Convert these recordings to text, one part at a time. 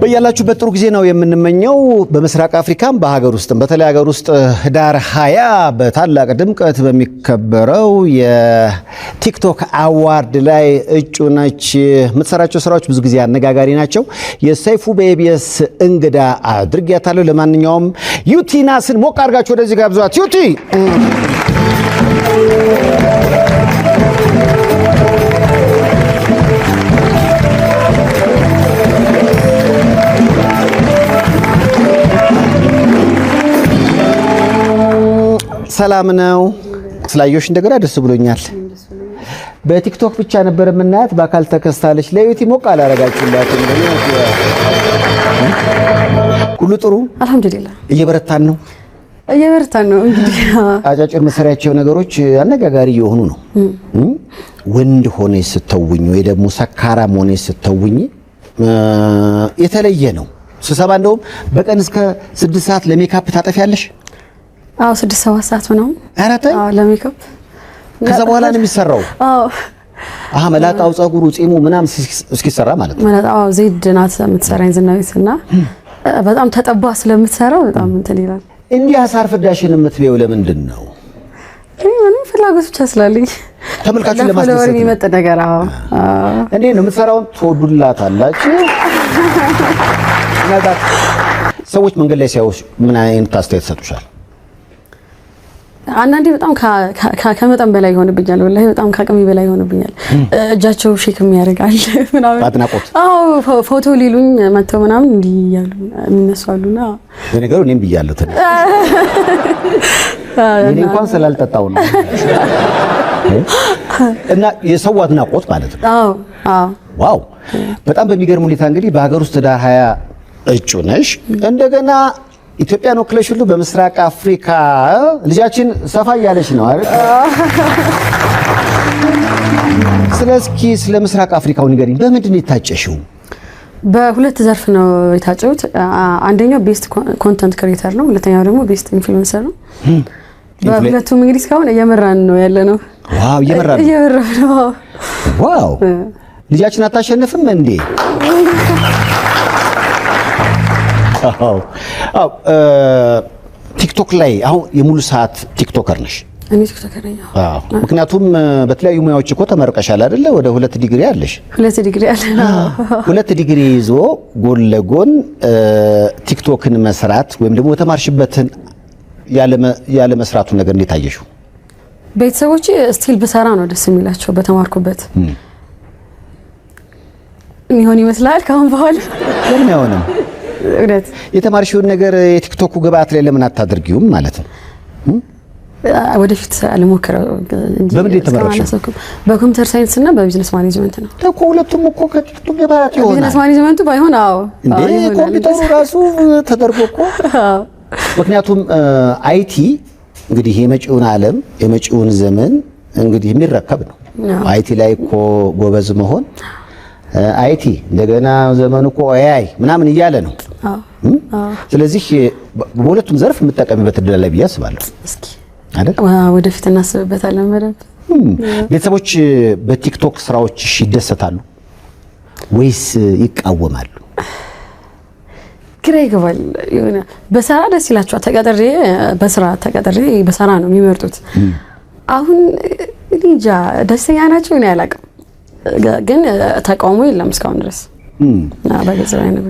በያላችሁበት ጥሩ ጊዜ ነው የምንመኘው። በምስራቅ አፍሪካም በሀገር ውስጥም በተለይ ሀገር ውስጥ ህዳር 20 በታላቅ ድምቀት በሚከበረው የቲክቶክ አዋርድ ላይ እጩ ነች። የምትሰራቸው ስራዎች ብዙ ጊዜ አነጋጋሪ ናቸው። የሰይፉ በኢቢኤስ እንግዳ አድርጊያታለሁ። ለማንኛውም ዩቲናስን ሞቅ አድርጋችሁ ወደዚህ ጋብዟት። ዩቲ ሰላም ነው። ስላየሽ እንደገና ደስ ብሎኛል። በቲክቶክ ብቻ ነበር የምናያት፣ በአካል ተከስታለች። ለዩቲ ሞቅ አላረጋችሁላት? ሁሉ ጥሩ አልሐምዱሊላህ። እየበረታን ነው እንግዲህ አጫጭር መሰሪያቸው ነገሮች አነጋጋሪ የሆኑ ነው። ወንድ ሆነ ስተውኝ ወይ ደግሞ ሰካራም ሆነ ስተውኝ የተለየ ነው። ስሰባ እንደውም በቀን እስከ 6 ሰዓት ለሜካፕ ታጠፊያለሽ? አዎ 6-7 ሰዓት ነው። አዎ ለሜካፕ ከዛ በኋላ ነው የሚሰራው። አዎ መላጣው፣ ጸጉሩ፣ ጺሙ ምናምን እስኪሰራ ማለት ነው። አዎ ዜድ ናት የምትሰራኝ ዝናዊትና በጣም ተጠባ ስለምትሰራው በጣም እንትን ይላል። እንዲህ አሳርፍዳሽን የምትበይው ለምንድን ነው? ምንም ፍላጎት ብቻ ስላለኝ ተመልካቹን ለማስደሰት የሚመጥ ነገር። አዎ እንዴት ነው የምትሰራውን ትወዱላታላችሁ? ሰዎች መንገድ ላይ ሲያዩሽ ምን አይነት አስተያየት ሰጡሻል? አንዳንዴ በጣም ከመጠን በላይ ይሆንብኛል። ወላሂ በጣም ከአቅሜ በላይ ይሆንብኛል። እጃቸው ሼክም ያደርጋል ምናምን አድናቆት። አዎ ፎቶ ሊሉኝ መተው ምናምን እንዲህ ያሉ የሚነሳሉና በነገሩ እኔም ብያለሁ እኔ እንኳን ስላልጠጣው ነው። እና የሰው አድናቆት ማለት ነው። አዎ ዋው! በጣም በሚገርም ሁኔታ እንግዲህ በሀገር ውስጥ ህዳር 20 እጩ ነሽ። እንደገና ኢትዮጵያን ወክለሽ ሁሉ በምስራቅ አፍሪካ ልጃችን ሰፋ እያለች ነው አይደል? ስለዚህ ስለ ምስራቅ አፍሪካው ንገሪኝ። በምንድን ነው የታጨሽው? በሁለት ዘርፍ ነው የታጨሁት። አንደኛው ቤስት ኮንተንት ክሬተር ነው፣ ሁለተኛው ደግሞ ቤስት ኢንፍሉዌንሰር ነው። በሁለቱም እንግዲህ እስካሁን እየመራን ነው ያለነው። ዋው! እየመራን ነው። ዋው! ልጃችን አታሸንፍም እንዴ? አዎ ቲክቶክ ላይ አሁን የሙሉ ሰዓት ቲክቶከር ነሽ? እኔ ቲክቶከር ነኝ። አዎ ምክንያቱም በተለያዩ ሙያዎች እኮ ተመርቀሻል አይደለ? ወደ 2 ዲግሪ አለሽ። 2 ዲግሪ አለ። 2 ዲግሪ ይዞ ጎን ለጎን ቲክቶክን መስራት ወይም ደግሞ የተማርሽበትን ያለ መስራቱን ነገር እንዴት አየሽው? ቤተሰቦቼ ስቲል በሰራ ነው ደስ የሚላቸው በተማርኩበት። ይሆን ይመስላል ካሁን በኋላ ለምን አይሆንም? እውነት የተማርሽውን ነገር የቲክቶኩ ግብአት ላይ ለምን አታደርጊውም ማለት ነው? ወደፊት አልሞክረው እንጂ በምን የተመረቅሽው? በኮምፒውተር ሳይንስ እና በቢዝነስ ማኔጅመንት ነው እኮ። ሁለቱም እኮ ከቲክቶክ ግብአት ይሆናል። ቢዝነስ ማኔጅመንቱ ባይሆን አዎ እንዴ ኮምፒውተሩ ራሱ ተደርጎ እኮ። ምክንያቱም አይቲ እንግዲህ የመጪውን ዓለም የመጪውን ዘመን እንግዲህ የሚረከብ ነው። አይቲ ላይ እኮ ጎበዝ መሆን አይቲ እንደገና ዘመኑ እኮ ኤአይ ምናምን እያለ ነው። ስለዚህ በሁለቱም ዘርፍ የምጠቀምበት እድል ላይ ብዬ አስባለሁ። እስኪ አይደል? ወደፊት እናስብበታለን በደንብ። ቤተሰቦች በቲክቶክ ስራዎችሽ ይደሰታሉ ወይስ ይቃወማሉ? ግራ ይገባል። የሆነ በሰራ ደስ ይላቸዋል። ተቀጥሬ በሰራ ነው የሚመርጡት። አሁን እንጃ ደስተኛ ናቸው እኔ አላውቅም። ግን ተቃውሞ የለም እስካሁን ድረስ። በገጽ ላይ ነው።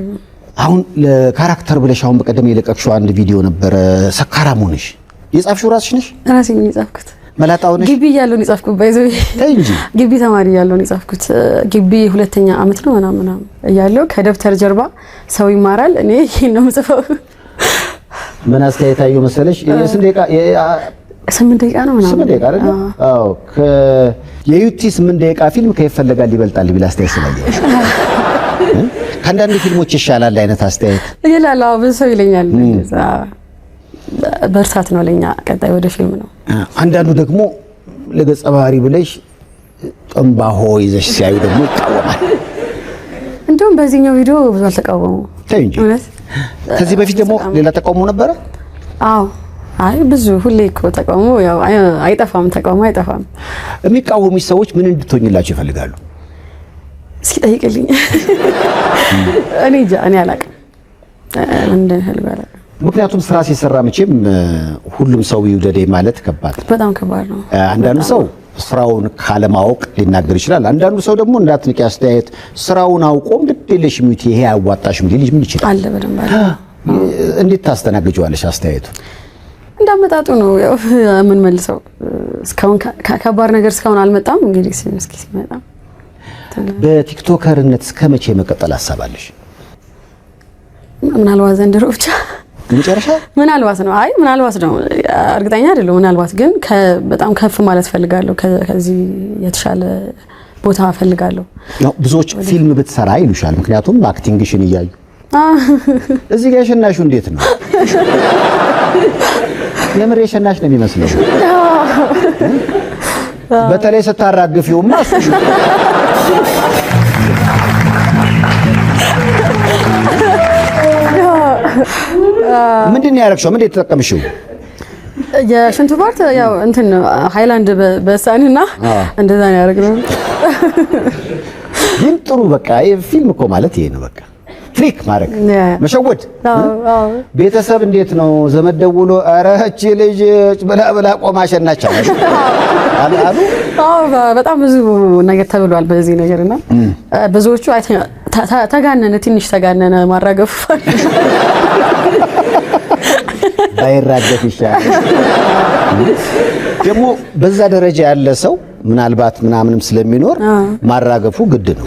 አሁን ለካራክተር ብለሽ አሁን በቀደም የለቀቅሽው አንድ ቪዲዮ ነበረ። ሰካራም ሆነሽ የጻፍሽው ራስሽ ነሽ? ራሴ ነኝ የጻፍኩት። መላጣው ነሽ? ግቢ እያለሁ ነው የጻፍኩት። ባይዘው እንጂ ግቢ ተማሪ እያለሁ ነው የጻፍኩት። ግቢ 2ኛ ዓመት ነው ምናምን እያለሁ ከደብተር ጀርባ ሰው ይማራል። እኔ ይሄን ነው የምጽፈው። ምን አስተያየት አየሁ መሰለሽ? የስንት ደቂቃ 8 ደቂቃ ነው ምናምን 8 ደቂቃ አይደል? አዎ የዩቲ 8 ደቂቃ ፊልም ከይፈለጋል ይበልጣል ቢል አስተያየት ስላየሽ ከአንዳንድ ፊልሞች ይሻላል አይነት አስተያየት ይላል። አዎ ብዙ ሰው ይለኛል። በርሳት ነው ለኛ ቀጣይ ወደ ፊልም ነው። አንዳንዱ ደግሞ ለገጸ ባህሪ ብለሽ ጥንባሆ ይዘሽ ሲያዩ ደግሞ ይቃወማል። እንደውም በዚህኛው ቪዲዮ ብዙ አልተቃወሙ እንጂ ከዚህ በፊት ደግሞ ሌላ ተቃውሞ ነበረ። አዎ አይ ብዙ ሁሌ እኮ ተቃውሞ ያው አይጠፋም። የሚቃወሙሽ ሰዎች ምን እንድትሆኝላቸው ይፈልጋሉ? እስኪ ጠይቅልኝ። እኔ አላውቅም እንደ ህልም አላውቅም። ምክንያቱም ስራ ሲሰራ መቼም ሁሉም ሰው ይውደደኝ ማለት ከባድ ነው። በጣም ከባድ ነው። አንዳንዱ ሰው ስራውን ካለማወቅ ሊናገር ይችላል። አንዳንዱ ሰው ደግሞ እንዳትንቂ አስተያየት ስራውን አውቆም ግድ የለሽም ይሄ አያዋጣሽም ሊልሽ ምን ይችላል አለ በደንብ አለ። እንዴት ታስተናግጂዋለሽ አስተያየቱ? እንዳመጣጡ ነው ያው ምን መልሰው። እስካሁን ከባድ ነገር እስካሁን አልመጣም። እንግዲህ እስኪ ሲመጣ በቲክቶከርነት እስከመቼ መቀጠል አሳባለሽ? ምናልባት ዘንድሮ ብቻ መጨረሻ ምናልባት ነው። አይ ምናልባት ነው፣ እርግጠኛ አይደለሁ። ምናልባት ግን በጣም ከፍ ማለት ፈልጋለሁ። ከዚህ የተሻለ ቦታ ፈልጋለሁ። ያው ብዙዎች ፊልም ብትሰራ ይሉሻል። ምክንያቱም አክቲንግሽን እያዩ እዚህ ጋር የሸናሽው እንዴት ነው? የምር የሸናሽ ነው የሚመስለው። በተለይ ስታራግፊውማ እሱ ምንድን ነው ያደረግሽው? ምንድን ተጠቀምሽው? የሽንቱ ፓርት ያው እንትን ሃይላንድ በሳንና እንደዛ ነው ያደረግነው። ግን ጥሩ በቃ ፊልም እኮ ማለት ይሄ ነው። በቃ ትሪክ ማድረግ መሸወድ። ቤተሰብ እንዴት ነው? ዘመድ ደውሎ ኧረ እቺ ልጅ ብላ ቆማ ሸናች አሉ። በጣም ብዙ ነገር ተብሏል በዚህ ነገርና ብዙዎቹ ተጋነነ፣ ትንሽ ተጋነነ ማራገፉ ባይራገፍ ይሻላል። ደግሞ በዛ ደረጃ ያለ ሰው ምናልባት ምናምንም ስለሚኖር ማራገፉ ግድ ነው።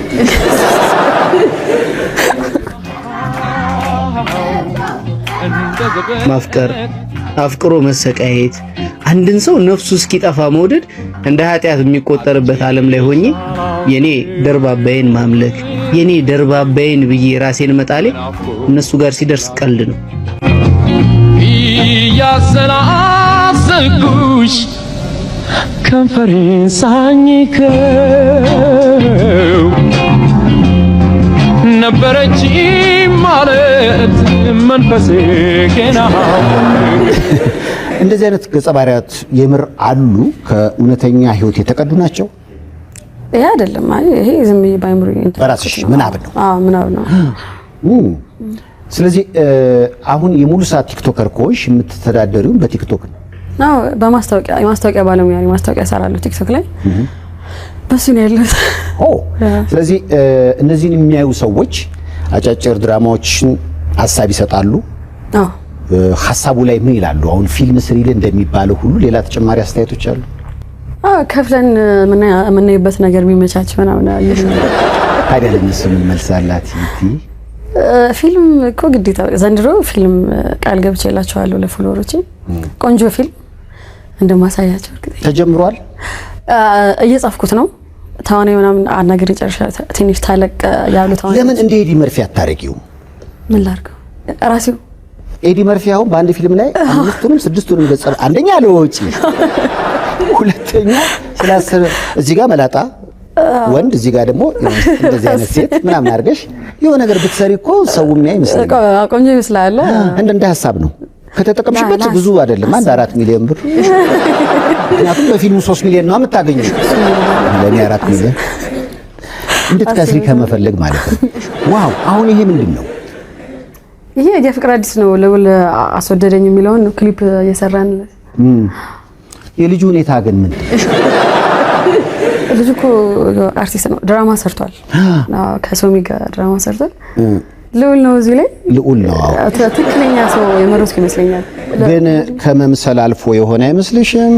ማፍቀር፣ አፍቅሮ መሰቃየት፣ አንድን ሰው ነፍሱ እስኪጠፋ መውደድ እንደ ኃጢአት የሚቆጠርበት ዓለም ላይ ሆኜ የኔ ደርባባዬን ማምለክ የኔ ደርባባዬን ብዬ ራሴን መጣሌ እነሱ ጋር ሲደርስ ቀልድ ነው። ያሰላሰልኩሽ ከንፈሬን ሳኝከው ነበረች ማለት መንፈሴ ገና። እንደዚህ አይነት ገጸ ባህሪያት የምር አሉ? ከእውነተኛ ህይወት የተቀዱ ናቸው? ይሄ አይደለም። አይ ይሄ ዝም ብዬ ባይምሩ በራስሽ ምናብ ነው? አዎ ምናብ ነው። ስለዚህ አሁን የሙሉ ሰዓት ቲክቶከር ኮሽ የምትተዳደሪው በቲክቶክ ነው? አዎ የማስታወቂያ ባለሙያ ነኝ። ማስታወቂያ እሰራለሁ ቲክቶክ ላይ በሱ ነው ያለው። ስለዚህ እነዚህን የሚያዩ ሰዎች አጫጭር ድራማዎችን ሀሳብ ይሰጣሉ። ሀሳቡ ላይ ምን ይላሉ? አሁን ፊልም ስሪል እንደሚባለው ሁሉ ሌላ ተጨማሪ አስተያየቶች አሉ? ከፍለን የምናይበት ነገር የሚመቻች ምናምን ታዲያ ለነሱ ምን መልሳላት? ፊልም እኮ ግዴታ ዘንድሮ ፊልም ቃል ገብቼላቸዋለሁ ለፎሎወሮቼ። ቆንጆ ፊልም እንደማሳያቸው እርግጠኛ ተጀምሯል። እየጻፍኩት ነው። ተዋናይ ምናምን አናገር ይጨርሻ ትንሽ ታለቅ ያሉ ተዋናይ። ለምን እንደ ኤዲ መርፊ አታረጊው? ምን ላድርገው? ራሴው ኤዲ መርፊ አሁን በአንድ ፊልም ላይ 5ቱንም 6ቱንም ገጸ አንደኛ ለወጪ፣ ሁለተኛ ስላሰበ እዚህ ጋር መላጣ ወንድ እዚህ ጋር ደግሞ እንደዚህ አይነት ሴት ምናምን አድርገሽ የሆነ ነገር ብትሰሪ እኮ ሰው የሚያይ ይመስላል። ቆንጆ ይመስላል። እንደ ሐሳብ ነው ከተጠቀምሽበት ብዙ አይደለም። 4 ሚሊዮን ብር ምክንያቱም በፊልሙ 3 ሚሊዮን ነው የምታገኘው። ለኔ 4 ሚሊዮን እንድትከስሪ ከመፈለግ ማለት ነው። ዋው! አሁን ይሄ ምንድን ነው? ይሄ የፍቅር አዲስ ነው። ለውል አስወደደኝ የሚለውን ክሊፕ እየሰራን። የልጁ ሁኔታ ግን ምንድን ነው? ልጁ እኮ አርቲስት ነው። ድራማ ሰርቷል። ከሶሚ ጋር ድራማ ሰርቷል። ልዑል ነው እዚህ ላይ ልዑል ነው። ትክክለኛ ሰው የመረጥኩ ይመስለኛል። ግን ከመምሰል አልፎ የሆነ አይመስልሽም?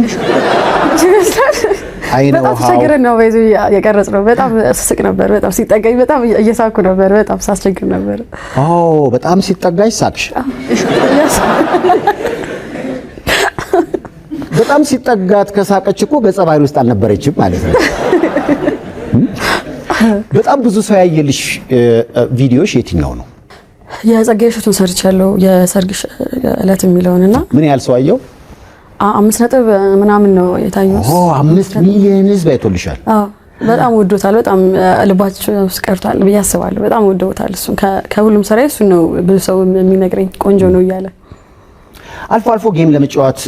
በጣም ተቸግረን ነው በይዙ የቀረጽ ነው። በጣም ስስቅ ነበር። በጣም ሲጠጋኝ በጣም እየሳኩ ነበር። በጣም ሳስቸግር ነበር። በጣም ሲጠጋኝ ሳቅሽ? በጣም ሲጠጋት ከሳቀች እኮ ገጸ ባህሪ ውስጥ አልነበረችም ማለት ነው። በጣም ብዙ ሰው ያየልሽ ቪዲዮሽ የትኛው ነው? የጸጋዬ ሹቱን ሰርቻለሁ። የሰርግሽ ዕለት የሚለውንና ምን ያህል ሰው አየው? 5 ነጥብ ምናምን ነው የታየው። 5 ሚሊዮን ህዝብ አይቶልሻል። በጣም ወዶታል። በጣም ልባቸው ውስጥ ቀርቷል ብዬ አስባለሁ። በጣም ወዶታል። እሱን ከሁሉም ስራ እሱን ነው ብዙ ሰው የሚነግረኝ ቆንጆ ነው እያለ። አልፎ አልፎ ጌም ለመጫወት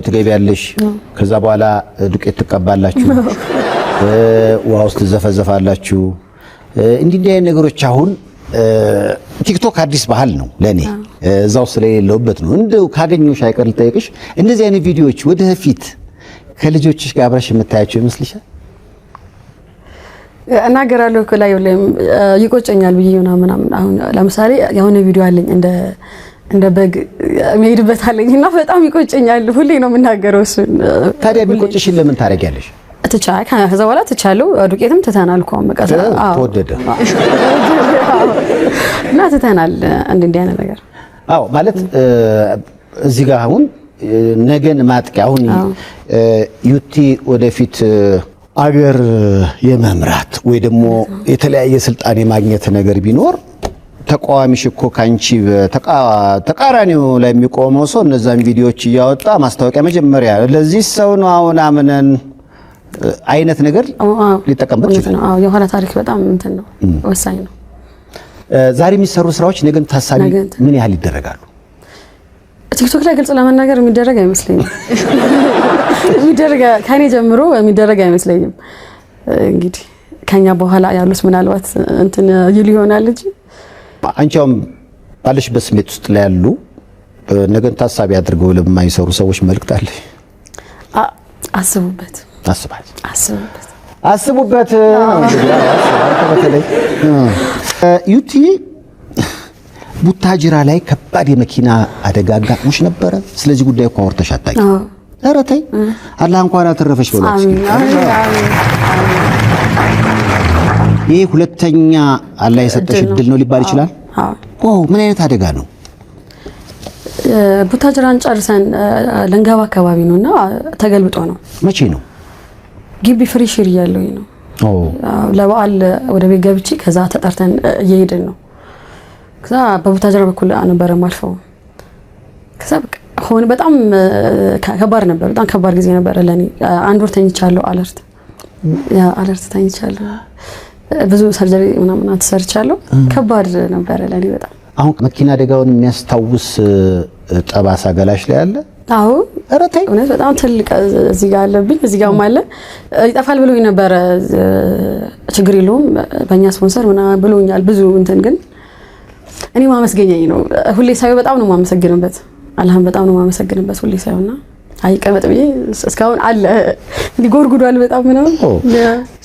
ትገቢያለሽ። ከዛ በኋላ ዱቄት ትቀባላችሁ፣ ውሃ ውስጥ ትዘፈዘፋላችሁ። እንዲህ አይነት ነገሮች አሁን ቲክቶክ አዲስ ባህል ነው ለኔ እዛው ስለሌለውበት ነው። እንደው ካገኘሁሽ አይቀር ልጠይቅሽ እንደዚህ አይነት ቪዲዮዎች ወደፊት ከልጆችሽ ጋር አብረሽ የምታያቸው ይመስልሻል? እናገራለሁ እኮ ላይ ይቆጨኛል ብዬ ምናምን አሁን ለምሳሌ የሆነ ቪዲዮ አለኝ እንደ በግ መሄድበት አለኝና በጣም ይቆጨኛል። ሁሌ ነው የምናገረው እሱን። ታዲያ ቢቆጭሽን ለምን ታረጊያለሽ? ከዛ በኋላ ትቻለሁ። ዱቄትም ትተናል እኮ መቀሳ ተወደደ እና ትተናል እንዲህ አይነት ነገር። አዎ ማለት እዚህ ጋር አሁን ነገን ማጥቂያ አሁን ዩቲ ወደፊት አገር የመምራት ወይ ደግሞ የተለያየ ስልጣን የማግኘት ነገር ቢኖር ተቃዋሚሽ እኮ ካንቺ ተቃራኒው ላይ የሚቆመው ሰው እነዛን ቪዲዮዎች እያወጣ ማስታወቂያ መጀመሪያ ለዚህ ሰው ነው አሁን አምነን አይነት ነገር ሊጠቀምበት ይችላል። አዎ የኋላ ታሪክ በጣም እንትን ነው ወሳኝ ነው። ዛሬ የሚሰሩ ስራዎች ነገን ታሳቢ ምን ያህል ይደረጋሉ? ቲክቶክ ላይ ግልጽ ለመናገር የሚደረግ አይመስለኝም። ከኔ ጀምሮ የሚደረግ አይመስለኝም። እንግዲህ ከኛ በኋላ ያሉት ምናልባት እንትን ይሉ ይሆናል እንጂ አንቺም ባለሽበት ስሜት ውስጥ ላይ ያሉ ነገን ታሳቢ አድርገው ለማይሰሩ ሰዎች መልእክት አለ? አስቡበት። አስቡበት። በተለይ ዩቲ ቡታጅራ ላይ ከባድ የመኪና አደጋ አጋጥሞሽ ነበረ። ስለዚህ ጉዳይ እኮ አውርተሽ አታውቂም? ኧረ ተይ አላህ እንኳን አተረፈሽ ብሏል። ይሄ ሁለተኛ አላህ የሰጠሽ እድል ነው ሊባል ይችላል? አዎ። ምን አይነት አደጋ ነው? ቡታጅራን ጨርሰን ለንጋባ አካባቢ ነውና ተገልብጦ ነው። መቼ ነው? ግቢ ፍሬሽር እያለሁኝ ነው። ለበዓል ወደ ቤት ገብቼ ከዛ ተጠርተን እየሄድን ነው። ከዛ በቡታጅራ በኩል ነበር ማልፈው። ከዛ ሆነ በጣም ከባድ ነበር። በጣም ከባድ ጊዜ ነበር ለኔ። አንድ ወር ተኝቻለሁ። አለርት ተኝቻለሁ። ብዙ ሰርጀሪ ምናምን ተሰርቻለሁ። ከባድ ነበር ለኔ በጣም። አሁን መኪና አደጋውን የሚያስታውስ ጠባሳ ገላሽ ላይ አለ? አዎ ኧረ ተይ እውነት በጣም ትልቅ እዚህ ጋር አለብኝ። እዚህ ጋርም አለ። ይጠፋል ብሎኝ ነበር። ችግር የለውም በእኛ ስፖንሰር ምናምን ብሎኛል። ብዙ እንትን ግን እኔ ማመስገኛኝ ነው። ሁሌ ሳይው በጣም ነው ማመሰግንበት። አላህም በጣም ነው ማመሰግንበት ሁሌ ሳይውና አይቀመጥ ብዬ እስካሁን አለ ሊጎርጉዷል በጣም ነው።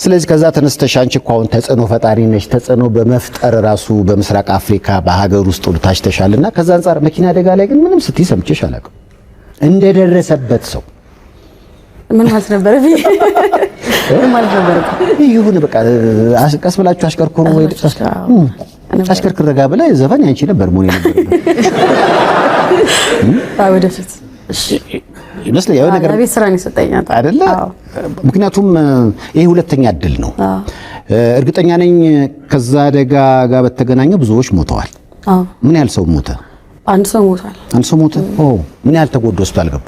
ስለዚህ ከዛ ተነስተሽ አንቺ እኮ አሁን ተጽዕኖ ፈጣሪ ነሽ። ተጽዕኖ በመፍጠር ራሱ በምስራቅ አፍሪካ በሀገር ውስጥ ሁሉ ታጭተሻልና ከዛ አንፃር መኪና አደጋ ላይ ግን ምንም ስትይ ሰምቼሽ አላውቅም። እንደደረሰበት ሰው ምን ማለት ነበር? ምን ማለት ነበር? ይሁን በቃ ቀስ ብላችሁ አሽከርክሩ ወይ አሽከርክር ረጋ ብላ ዘፈን ያንቺ ነበር ሞኔ ነበር። ወደፊት ይመስለኛል ያው ነገር ቤት ስራ ነው የሰጠኛል አይደለ? ምክንያቱም ይሄ ሁለተኛ እድል ነው። እርግጠኛ ነኝ ከዛ አደጋ ጋር በተገናኘ ብዙዎች ሞተዋል። ምን ያህል ሰው ሞተ? አንድ ሰው ሞቷል። አንድ ሰው ሞተ? ምን ያህል ተጎዱ? ሆስፒታል ገቡ?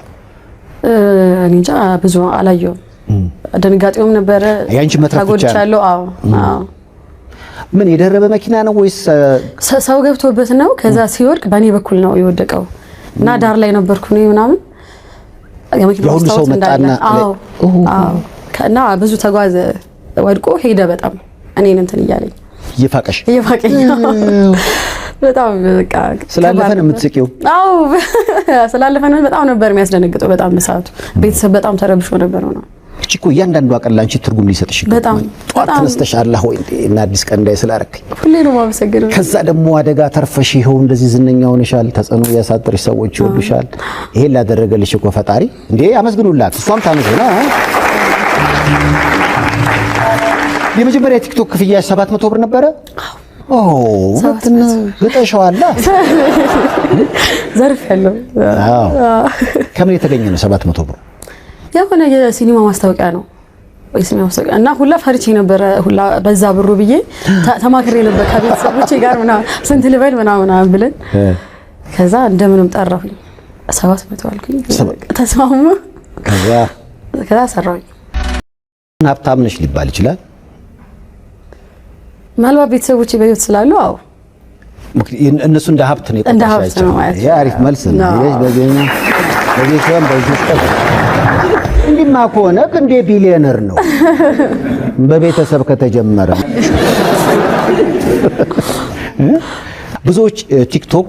እኔ እንጃ ብዙ አላየሁም። ደንጋጤውም ነበረ። ያንቺ መትረፍ ብቻ ነው። አዎ ምን የደረበ መኪና ነው ወይስ ሰው ገብቶበት ነው? ከዛ ሲወድቅ በእኔ በኩል ነው የወደቀው እና ዳር ላይ ነበርኩ እኔ ምናምን የሁሉ ሰው መጣና እና ብዙ ተጓዘ። ወድቆ ሄደ። በጣም እኔን እንትን እያለኝ እየፋቀኝ በጣም በቃ ስላለፈ ነው የምትስቂው? አዎ ስላለፈ ነው። በጣም ነበር የሚያስደነግጠው። በጣም በሰዓቱ ቤተሰብ በጣም ተረብሾ ነበር ነው። እቺ እኮ እያንዳንዱ አቀላንቺ ትርጉም ሊሰጥሽ ይገባል። በጣም ጧት ተነስተሽ አላህ ወይ እና አዲስ ቀን እንዳይ ስላረከኝ ሁሌ ነው ማመሰግነው። ከዛ ደግሞ አደጋ ተርፈሽ ይኸው እንደዚህ ዝነኛ ሆነሻል። ተጽዕኖ ያሳጥርሽ፣ ሰዎች ይወዱሻል። ይሄን ላደረገልሽ እኮ ፈጣሪ እንዴ አመስግኑላት። እሷም ታመስግና። የመጀመሪያ ቲክቶክ ክፍያሽ 700 ብር ነበረ? ወጥና ገጠሻዋላ ዘርፍ ያለው። ከምን የተገኘ ነው 700 ብር? የሆነ የሲኒማ ማስታወቂያ ነው ወይስ ማስታወቂያ እና ሁላ ፈርቼ ነበር። ሁላ በዛ ብሩ ብዬ ተማክሬ ነበር ከቤተሰቦቼ ጋር ምናምን ስንት ልበል ምናምን ብለን ከዛ እንደምንም ጠራሁኝ 700 አልኩኝ። ተስማሙ። ከዛ ሰራሁኝ። ሀብታም ነሽ ሊባል ይችላል። ምናልባት ቤተሰቦቼ በህይወት ስላሉ አዎ እነሱ እንደ ሀብት ነው የቆጠራቸው። ያ አሪፍ መልስ ነው። በዚህኛ በዚህ በዚህ እንዲማ ከሆነ እንደ ቢሊዮነር ነው በቤተሰብ ከተጀመረ ብዙዎች ቲክቶክ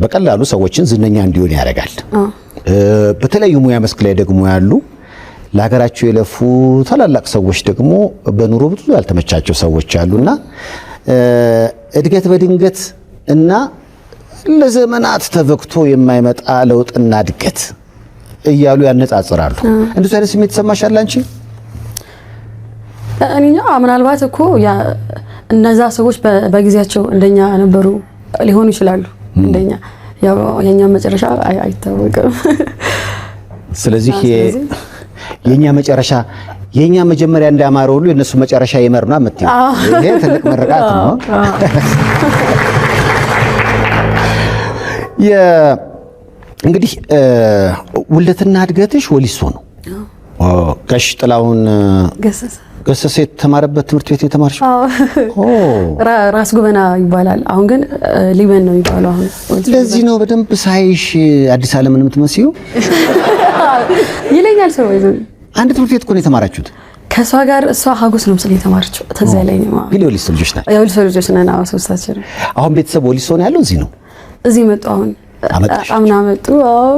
በቀላሉ ሰዎችን ዝነኛ እንዲሆን ያደርጋል። በተለያዩ ሙያ መስክ ላይ ደግሞ ያሉ ለሀገራቸው የለፉ ታላላቅ ሰዎች ደግሞ በኑሮ ብዙ ያልተመቻቸው ሰዎች አሉና እድገት በድንገት እና ለዘመናት ተበክቶ የማይመጣ ለውጥና እድገት እያሉ ያነጻጽራሉ። እንደዚህ አይነት ስሜት ተሰማሻል አንቺ? እኔኛ ምናልባት እኮ እነዛ ሰዎች በጊዜያቸው እንደኛ ነበሩ ሊሆኑ ይችላሉ። እንደኛ ያው የኛ መጨረሻ አይታወቅም። ስለዚህ የኛ መጨረሻ የኛ መጀመሪያ እንዳማረ ሁሉ የነሱ መጨረሻ ይመርና መጥተው ይሄ ትልቅ መረቃት ነው። እንግዲህ ውልደትና እድገትሽ ወሊሶ ነው። ጋሽ ጥላሁን ገሰሰ የተማረበት ትምህርት ቤት የተማርሽ? ራስ ጉበና ይባላል። አሁን ግን ሊበን ነው የሚባለው። አሁን ለዚህ ነው በደንብ ሳይሽ አዲስ ዓለምን የምትመስዪው ይለኛል ሰው። አንድ ትምህርት ቤት እኮ ነው የተማራችሁት? ከሷ ጋር እሷ ሀጎስ ነው ምስል የተማረችው። ተዛ ላይ ነው ግን የወሊሶ ልጆች ናቸው። የወሊሶ ልጆች ነን። አዎ ሶስታችን። አሁን ቤተሰብ ወሊሶ ነው ያለው? እዚህ ነው? እዚህ መጡ። አሁን አምና መጡ። አዎ።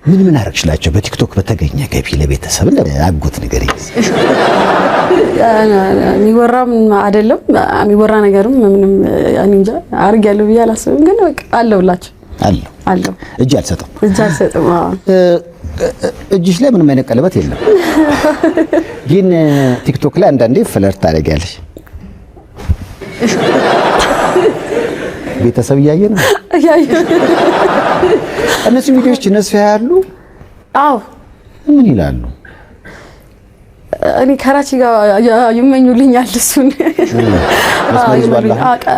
ምን አደረግሽላቸው? በቲክቶክ በተገኘ ገቢ ለቤተሰብ አጎት ነገር የሚወራም አይደለም የሚወራ ነገርም ምንም እንጃ አድርጊያለሁ ብዬ አላስብም። ግን በቃ አለሁላችሁ አለሁ። እጅ አልሰጥም። አዎ። እጅሽ ላይ ምንም አይነት ቀለበት የለም። ግን ቲክቶክ ላይ አንዳንዴ ፍለርት ታደርጊያለሽ። ቤተሰብ እያየ ነው። እነሱ ቪዲዮዎች እነሱ ያያሉ። አዎ። ምን ይላሉ? እኔ ከራቺ ጋር ይመኙልኛል እሱን።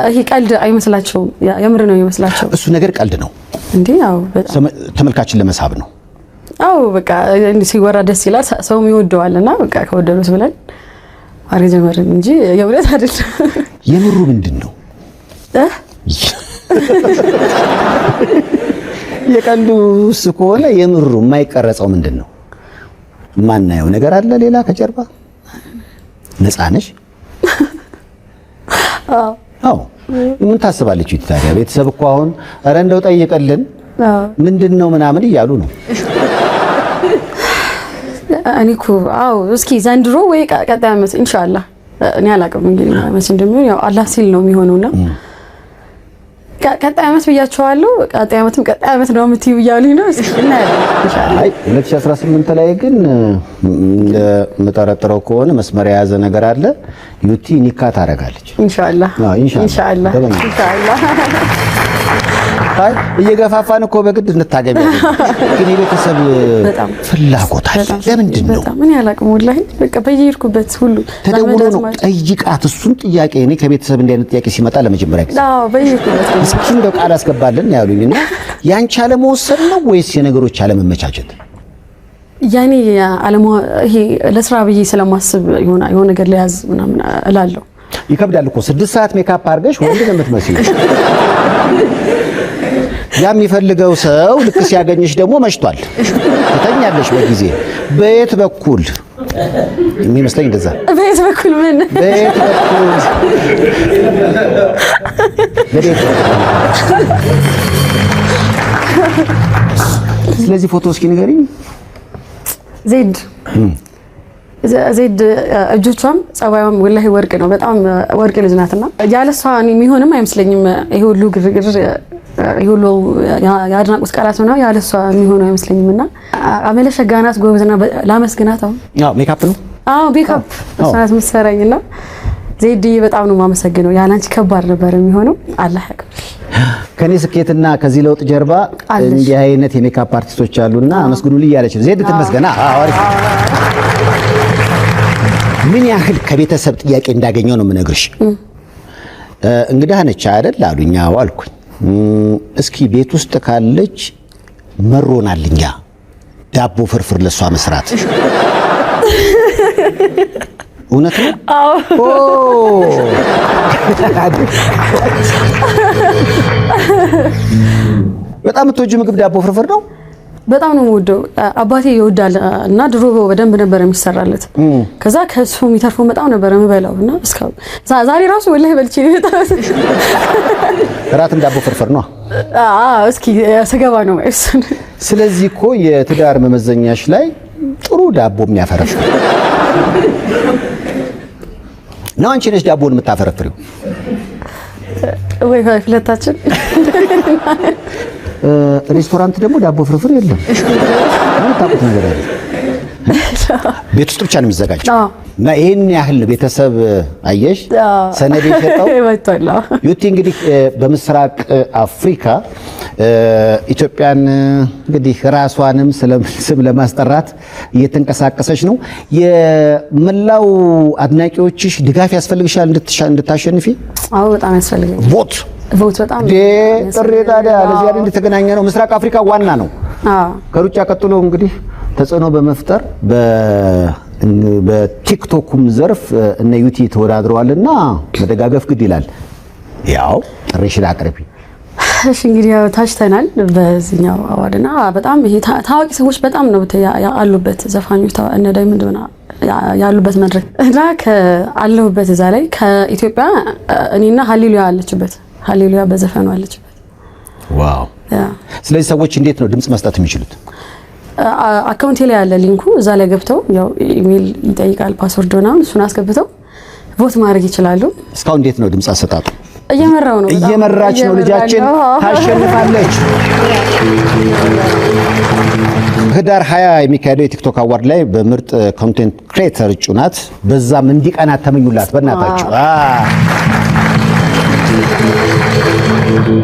ይሄ ቀልድ አይመስላቸውም፣ የምር ነው የሚመስላቸው። እሱ ነገር ቀልድ ነው እንዴ? አዎ። በጣም ተመልካችን ለመሳብ ነው። አዎ። በቃ ሲወራ ደስ ይላል፣ ሰውም ይወደዋልና በቃ ከወደዱት ብለን አሬ ጀመርን እንጂ የእውነት አይደለም። የምሩ ምንድን ነው? የቀልዱስ ከሆነ የምሩ የማይቀረጸው ምንድን ነው? ማናየው ነገር አለ ሌላ ከጀርባ? ነፃ ነሽ? አዎ። ምን ታስባለች ታዲያ? ቤተሰብ እኮ አሁን ኧረ እንደው ጠይቀልን ምንድነው ምናምን እያሉ ነው። እኔ እኮ አዎ። እስኪ ዘንድሮ ወይ ቀጣይ ዓመት ኢንሻአላህ እኔ አላውቅም እንግዲህ መቼ እንደሚሆን ያው አላህ ሲል ነው የሚሆነውና ቀጣይ ዓመት ብያቸዋለሁ። ቀጣይ ዓመት ነው የምትይው እያሉኝ ነው። እስኪ እናያለን ኢንሻአላህ። አይ 2018 ላይ ግን ለምጠረጥረው ከሆነ መስመር የያዘ ነገር አለ። ዩቲ ኒካ ታረጋለች ኢንሻአላህ። ኢንሻአላህ። አይ እየገፋፋን እኮ በግድ እንታገቢ። ግን የቤተሰብ ፍላጎት አለ። ለምንድን ነው? ምን ያላቅም ወላሂ በቃ በየሄድኩበት ሁሉ ተደውሎ ነው ጠይቃት። እሱን ጥያቄ እኔ ከቤተሰብ እንዲህ አይነት ጥያቄ ሲመጣ ለመጀመሪያ ጊዜ አዎ በየሄድኩበት እስኪ እንደው ቃል አስገባልን ያሉኝና ያንቺ አለመወሰን ነው ወይስ የነገሮች አለመመቻቸት? ያኔ ይሄ ለስራ ብዬ ስለማስብ የሆነ ነገር ለያዝ ምናምን እላለሁ። ይከብዳል እኮ 6 ሰዓት ሜካፕ አድርገሽ ወንድ ነው የምትመስዪው። ያ የሚፈልገው ሰው ልክ ሲያገኝሽ ደግሞ መሽቷል፣ ትተኛለሽ በጊዜ። በየት በኩል የሚመስለኝ እንደዛ። በየት በኩል ምን? በየት በኩል ስለዚህ ፎቶ እስኪ ንገሪኝ። ዜድ እጆቿም ጸባዩም ወላሂ ወርቅ ነው። በጣም ወርቅ ልጅ ናትና ያለሷ የሚሆንም አይመስለኝም። ይሄ ሁሉ ግርግር ይሄ ሁሉ የአድናቆት ቃላት ነው ያለሷ የሚሆነው አይመስለኝምና አመለሸጋናት ጎበዝና ላመስግናት። አዎ ሜካፕ ነው። አዎ ሜካፕ እሷናት መሰረኝና ዜድ በጣም ነው የማመሰግነው። ያላንቺ ከባድ ነበር የሚሆነው። አላህ ያክብርሽ። ከኔ ስኬትና ከዚህ ለውጥ ጀርባ እንዲህ አይነት የሜካፕ አርቲስቶች አሉና አመስግኑልኝ ያለች ዜድ ትመስገና። አዎ አሪፍ። ምን ያህል ከቤተሰብ ጥያቄ እንዳገኘው ነው የምነግርሽ። እንግዲህ ነች አይደል አሉኝ። አዎ አልኩኝ። እስኪ ቤት ውስጥ ካለች መሮናልኛ ዳቦ ፍርፍር ለሷ መስራት እውነት ነው? አዎ። በጣም የምትወጂው ምግብ ዳቦ ፍርፍር ነው? በጣም ነው የምወደው። አባቴ ይወዳል እና ድሮ በደንብ ነበር የሚሰራለት። ከዛ ከሱ የሚተርፈው በጣም ነበር የምበላው እና እስካሁን ዛሬ ራሱ ወላሂ በልቼ እራትም ዳቦ ፍርፍር ነው። እስኪ ስገባ ነው እሱን። ስለዚህ እኮ የትዳር መመዘኛሽ ላይ ጥሩ ዳቦ የሚያፈረፍ ነው። አንቺ ነሽ ዳቦን የምታፈረፍሪው ወይ ሁለታችን? ሬስቶራንት ደግሞ ዳቦ ፍርፍር የለም። ታውቁት ነገር አለ። ቤት ውስጥ ብቻ ነው የሚዘጋጀው እና ይሄን ያህል ቤተሰብ አየሽ ሰነድ የሸጠው ዩቲ እንግዲህ በምስራቅ አፍሪካ ኢትዮጵያን እንግዲህ ራሷንም ስም ለማስጠራት እየተንቀሳቀሰች ነው። የመላው አድናቂዎችሽ ድጋፍ ያስፈልግሻል እንድታሸንፊ? አዎ በጣም ያስፈልጋል። ቮት በጣም ጥሪ ታዲያ ለዚህ አይደል እንደተገናኘ ነው። ምስራቅ አፍሪካ ዋና ነው። ከሩጫ ቀጥሎ እንግዲህ ተጽዕኖ በመፍጠር በቲክቶኩም ዘርፍ እነ ዩቲ ተወዳድረዋልና መደጋገፍ ግድ ይላል። ያው ጥሪሽን አቅርቢ። እሺ እንግዲህ ያው ታጭተናል በዚህኛው አዋርድና በጣም ይሄ ታዋቂ ሰዎች በጣም ነው ያሉበት ዘፋኞች እነ ዳይመንድ ያሉበት መድረክ እና ከአለሁበት እዛ ላይ ከኢትዮጵያ እኔና ሃሌሉያ አለችበት። ሃሌሉያ በዘፈኑ አለችበት። ዋው! ስለዚህ ሰዎች እንዴት ነው ድምጽ መስጠት የሚችሉት? አካውንቴ ላይ ያለ ሊንኩ እዛ ላይ ገብተው ያው ኢሜል ይጠይቃል ፓስወርድ ምናምን እሱን አስገብተው ቮት ማድረግ ይችላሉ። እስካሁን እንዴት ነው ድምጽ አሰጣጡ? እየመራው ነው። እየመራች ነው። ልጃችን ታሸንፋለች። ህዳር 20 የሚካሄደው የቲክቶክ አዋርድ ላይ በምርጥ ኮንቴንት ክሬተር እጩ ናት። በዛም እንዲቀናት ተመኙላት በእናታችሁ።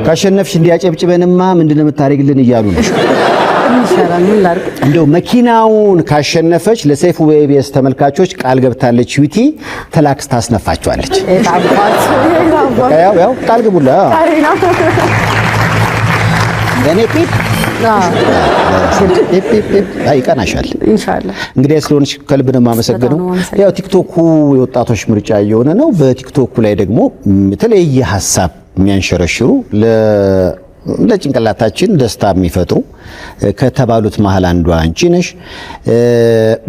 ካሸነፍሽ እንዲያጨብጭበንማ ምንድነው የምታደርግልን እያሉ ነው። ይሻላል ምን ላድርግ? እንደው መኪናውን ካሸነፈች ለሰይፉ በኢቢኤስ ተመልካቾች ቃል ገብታለች። ዩቲ ተላክስ ታስነፋቸዋለች። ያው ቃል ግቡላ ለኔ ፒፕ ይቀናሻል ኢንሻአላህ። እንግዲህ ስለሆነች ከልብ ነው የማመሰግነው። ያው ቲክቶኩ የወጣቶች ምርጫ እየሆነ ነው። በቲክቶኩ ላይ ደግሞ የተለያየ ሀሳብ የሚያንሸረሽሩ ለጭንቅላታችን ደስታ የሚፈጥሩ ከተባሉት መሃል አንዷ አንቺ ነሽ።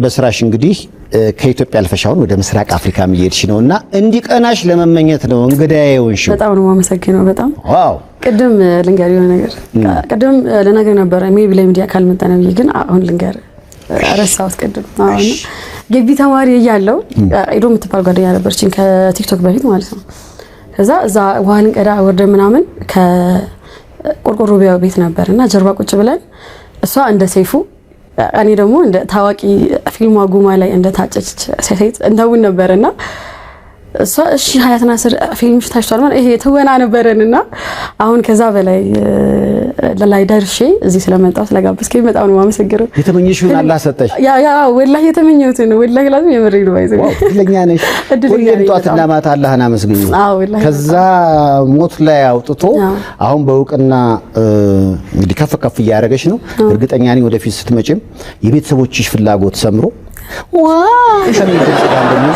በስራሽ እንግዲህ ከኢትዮጵያ አልፈሽ አሁን ወደ ምስራቅ አፍሪካ እየሄድሽ ነውና እንዲቀናሽ ለመመኘት ነው እንግዳዬ ሆንሽ። በጣም ነው የማመሰግነው። በጣም ዋው! ቅድም ልንገር የሆነ ነገር ቅድም ልነግርህ ነበረ ሜቢ ለሚዲያ ካልመጣ ነው ብዬ ግን አሁን ልንገር ረሳሁት። ቅድም አሁን ግቢ ተማሪ እያለሁ ኢዶ የምትባል ጓደኛ ነበረችኝ ከቲክቶክ በፊት ማለት ነው። ከዛ እዛ ውሃን ቀዳ ወርደ ምናምን ቆርቆሮ ቤት ነበርና ጀርባ ቁጭ ብለን እሷ እንደ ሰይፉ እኔ ደግሞ እንደ ታዋቂ ፊልም ጉማ ላይ እንደ ታጨች ሴት እንደውን ነበርና እሷ እሺ ሀያት ናስር ፊልምሽ ታይቷል ማለት ይሄ ትወና ነበርንና አሁን ከዛ በላይ ለላይ ደርሼ እዚህ ስለመጣሁ ስለጋበዝከኝ በጣም ነው የማመሰግነው። የተመኘሽውን አላህ ሰጠሽ። ያ ወላሂ የተመኘሁትን ወላሂ ላዝም የምሬ ነው ባይዘው። እድለኛ ነሽ። ሁሌም ጧትና ማታ አላህን አመስግኝ። ከዛ ሞት ላይ አውጥቶ አሁን በእውቅና እንግዲህ ከፍ ከፍ እያደረገሽ ነው። እርግጠኛ ነኝ ወደፊት ስትመጪም የቤተሰቦችሽ ፍላጎት ሰምሮ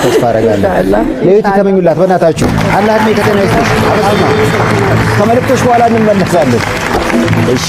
ተስፋ አደርጋለሁ። ለዩቲ ተመኙላት በእናታችሁ። አላህ እድሜ ከጤና ይስጥሽ። ከመልእክቶች በኋላ እንመለሳለን። እሺ